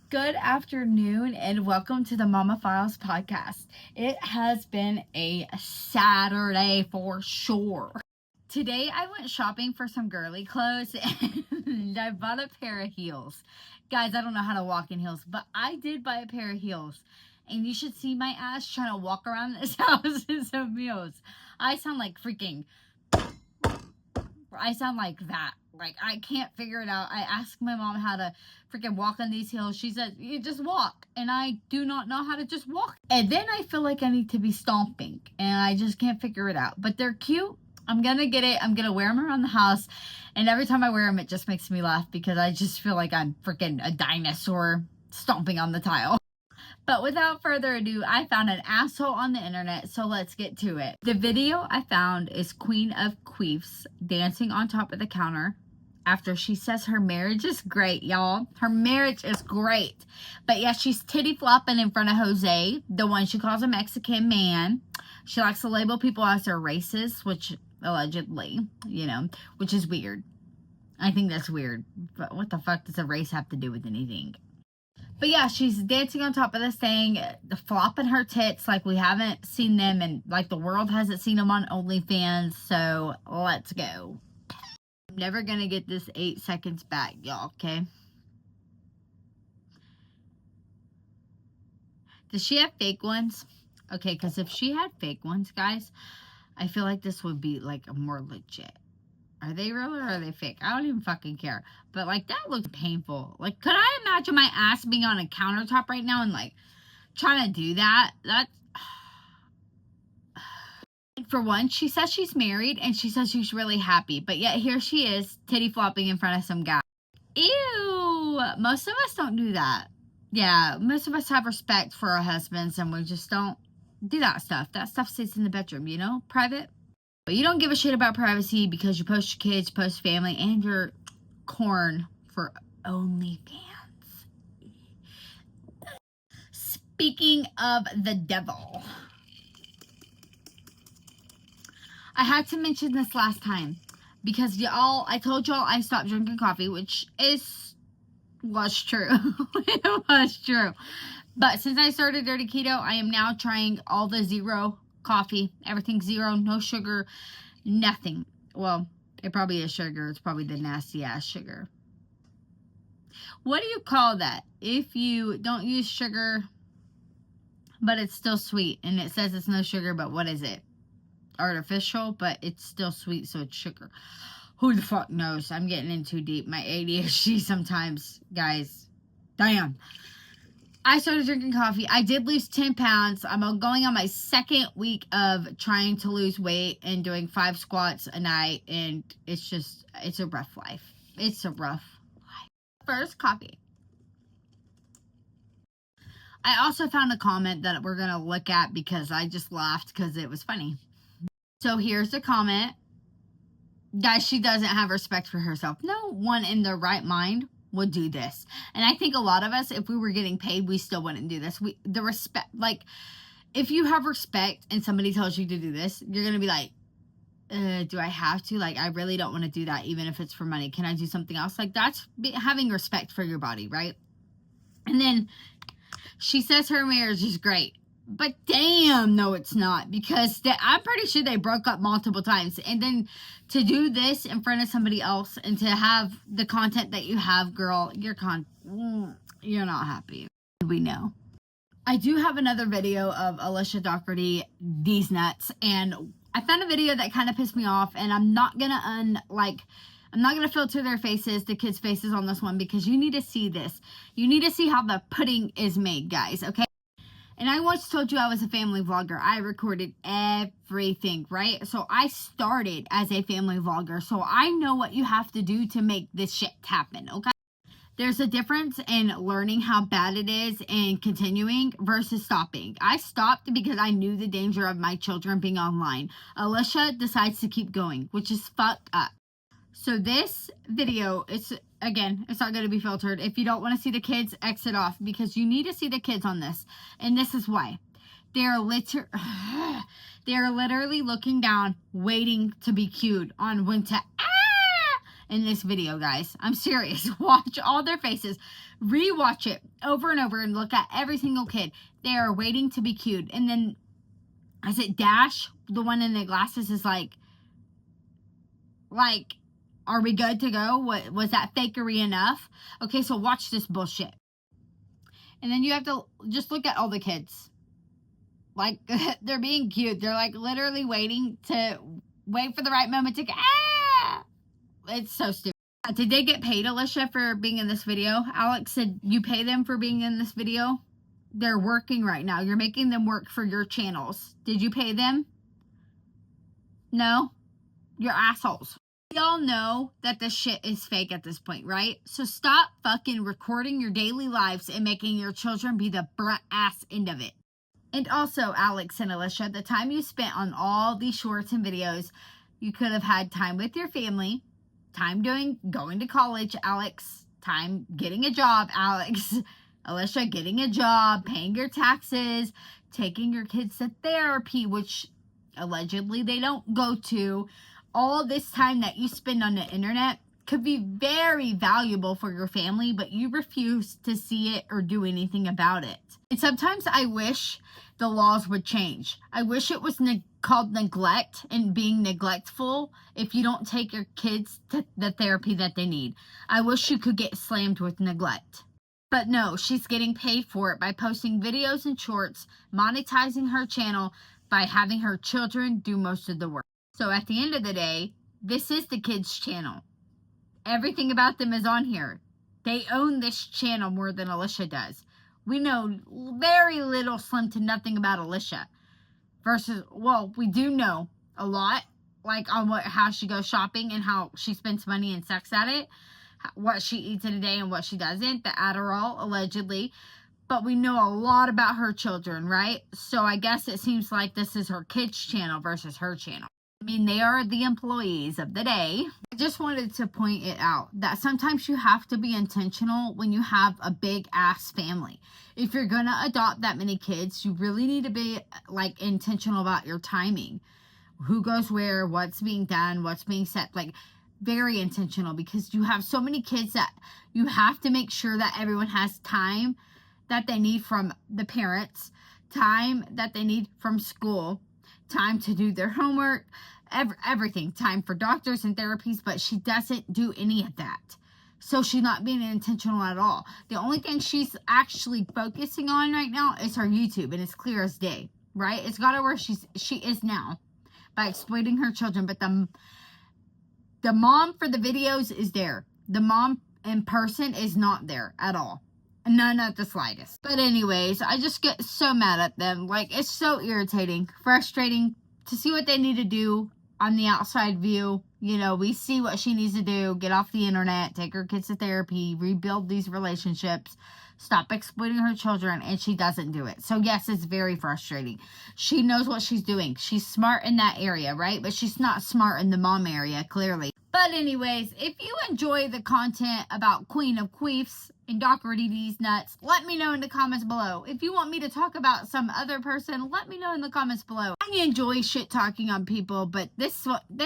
Good afternoon and welcome to the Mama Files podcast. It has been a Saturday for sure. Today I went shopping for some girly clothes and I bought a pair of heels. Guys, I don't know how to walk in heels, but I did buy a pair of heels. And you should see my ass trying to walk around this house in some heels. I sound like that. Like, I can't figure it out. I asked my mom how to freaking walk on these heels. She said, you just walk. And I do not know how to just walk. And then I feel like I need to be stomping. And I just can't figure it out. But they're cute. I'm going to get it. I'm going to wear them around the house. And every time I wear them, it just makes me laugh. Because I just feel like I'm freaking a dinosaur stomping on the tile. But without further ado, I found an asshole on the internet, so let's get to it. The video I found is Queen of Queefs dancing on top of the counter after she says her marriage is great, y'all. Her marriage is great. But yeah, she's titty flopping in front of Jose, the one she calls a Mexican man. She likes to label people as her racist, which allegedly, which is weird. I think that's weird. But what the fuck does a race have to do with anything? But yeah, she's dancing on top of this thing, flopping her tits like we haven't seen them and like the world hasn't seen them on OnlyFans. So let's go. I'm never going to get this 8 seconds back, y'all, okay? Does she have fake ones? Okay, because if she had fake ones, guys, I feel like this would be like more legit. Are they real or are they fake? I don't even fucking care. But, like, that looks painful. Like, could I imagine my ass being on a countertop right now and, like, trying to do that? That's... For one, she says she's married and she says she's really happy. But yet here she is, titty flopping in front of some guy. Ew! Most of us don't do that. Yeah, most of us have respect for our husbands and we just don't do that stuff. That stuff sits in the bedroom, private. But you don't give a shit about privacy because you post your kids, post family, and your corn for OnlyFans. Speaking of the devil, I had to mention this last time because I told y'all I stopped drinking coffee, which was true. It was true. But since I started Dirty Keto, I am now trying all the zero coffee. Everything zero, no sugar, nothing. Well, it probably is sugar. It's probably the nasty ass sugar. What do you call that? If you don't use sugar, but it's still sweet, and it says it's no sugar, but what is it? Artificial, but it's still sweet, so it's sugar. Who the fuck knows? I'm getting in too deep. My ADHD sometimes, guys. Damn. I started drinking coffee. I did lose 10 pounds. I'm going on my second week of trying to lose weight and doing 5 squats a night. And it's a rough life. It's a rough life. First, coffee. I also found a comment that we're going to look at because I just laughed because it was funny. So here's the comment. Guys, she doesn't have respect for herself. No one in their right mind would do this. And I think a lot of us, if we were getting paid, we still wouldn't do this. The respect, like, if you have respect and somebody tells you to do this, you're going to be like, do I have to? Like, I really don't want to do that, even if it's for money. Can I do something else? Like, that's having respect for your body, right? And then she says her marriage is great. But damn, no, it's not. Because I'm pretty sure they broke up multiple times. And then to do this in front of somebody else and to have the content that you have, girl, you're not happy. We know. I do have another video of Alicia Dougherty, these nuts. And I found a video that kind of pissed me off. And I'm not going to I'm not going to filter their faces, the kids' faces on this one. Because you need to see this. You need to see how the pudding is made, guys. Okay? And I once told you I was a family vlogger. I recorded everything, right? So I started as a family vlogger. So I know what you have to do to make this shit happen, okay? There's a difference in learning how bad it is and continuing versus stopping. I stopped because I knew the danger of my children being online. Alicia decides to keep going, which is fucked up. So this video, it's not going to be filtered. If you don't want to see the kids, exit off because you need to see the kids on this. And this is why. They're literally looking down, waiting to be cued on when to in this video, guys. I'm serious. Watch all their faces. Rewatch it over and over and look at every single kid. They are waiting to be cued. And then, is it Dash? The one in the glasses is like, are we good to go? What was that fakery enough? Okay, so watch this bullshit. And then you have to just look at all the kids. Like, they're being cute. They're like literally waiting for the right moment to It's so stupid. Did they get paid, Alicia, for being in this video? Alex said you pay them for being in this video. They're working right now. You're making them work for your channels. Did you pay them? No? You're assholes. We all know that this shit is fake at this point, right? So stop fucking recording your daily lives and making your children be the brunt ass end of it. And also, Alex and Alicia, the time you spent on all these shorts and videos, you could have had time with your family, time going to college, Alex, time getting a job, Alex, Alicia, getting a job, paying your taxes, taking your kids to therapy, which allegedly they don't go to. All this time that you spend on the internet could be very valuable for your family, but you refuse to see it or do anything about it. And sometimes I wish the laws would change. I wish it was called neglect and being neglectful if you don't take your kids to the therapy that they need. I wish you could get slammed with neglect. But no, she's getting paid for it by posting videos and shorts, monetizing her channel by having her children do most of the work. So at the end of the day, this is the kids' channel. Everything about them is on here. They own this channel more than Alicia does. We know very little, slim to nothing about Alicia. We do know a lot, like on how she goes shopping and how she spends money and sucks at it, what she eats in a day and what she doesn't, the Adderall, allegedly. But we know a lot about her children, right? So I guess it seems like this is her kids' channel versus her channel. I mean, they are the employees of the day. I just wanted to point it out that sometimes you have to be intentional when you have a big ass family. If you're going to adopt that many kids, you really need to be like intentional about your timing. Who goes where, what's being done, what's being said, like very intentional, because you have so many kids that you have to make sure that everyone has time that they need from the parents, time that they need from school, time to do their homework, everything, time for doctors and therapies, but she doesn't do any of that. So she's not being intentional at all. The only thing she's actually focusing on right now is her YouTube, and it's clear as day, right? It's got her where she is now by exploiting her children, but the mom for the videos is there. The mom in person is not there at all. None at the slightest. But anyways, I just get so mad at them. Like, it's so irritating, frustrating to see what they need to do on the outside view. You know, we see what she needs to do. Get off the internet, take her kids to therapy, rebuild these relationships, stop exploiting her children, and she doesn't do it. So yes, it's very frustrating. She knows what she's doing. She's smart in that area, right? But she's not smart in the mom area, clearly. But anyways, if you enjoy the content about Queen of Queefs and Dougherty D's nuts, let me know in the comments below. If you want me to talk about some other person, let me know in the comments below. I enjoy shit talking on people, but they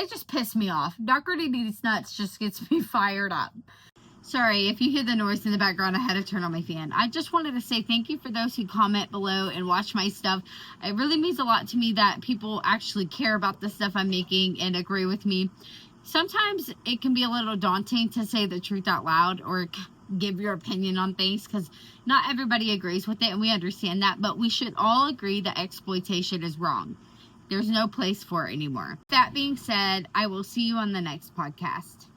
just piss me off. Dougherty D's nuts just gets me fired up. Sorry, if you hear the noise in the background, I had to turn on my fan. I just wanted to say thank you for those who comment below and watch my stuff. It really means a lot to me that people actually care about the stuff I'm making and agree with me. Sometimes it can be a little daunting to say the truth out loud or give your opinion on things because not everybody agrees with it, and we understand that, but we should all agree that exploitation is wrong. There's no place for it anymore. That being said, I will see you on the next podcast.